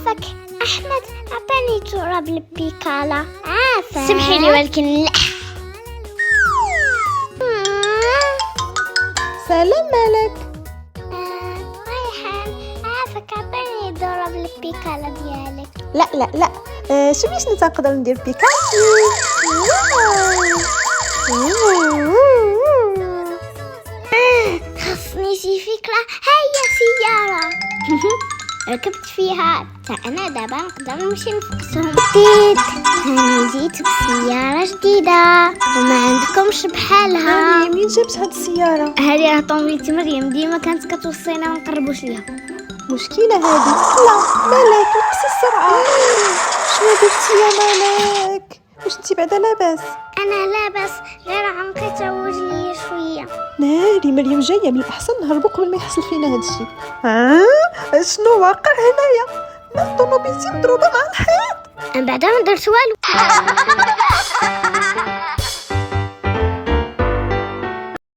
عافاك أحمد، عطاني تراب البيكالا. عافاك سمحي لي ولكن لا. سلام مالك؟ ريحان عافاك، عطاني تراب البيكالا ديالك. لا شو باش نقدر ندير بيكا. خصني شي فكرة. هيا سيارة. ركبت فيها حتى أنا دابا نقدر نمشي نفقسهم. أنا جيت بسيارة جديدة وما عندكمش بحالها. منين جبت هاد السيارة؟ هذه راه طوموبيلتي مريم، ديما كانت كتوصينا ما نقربوش ليها. مشكلة هادي. لا مالك نقص السرعة. شنو درتي يا مالك؟ واش انتي بعدا لاباس؟ أنا لاباس، غير عنقي توج لي شوية. ناري مريم جاية، من الأحسن نهربو قبل ما يحصل فينا هادشي. شنو واقع هنايا؟ طوموبيلتي مضروبة مع الحيط. أنا بعدا ما درت والو.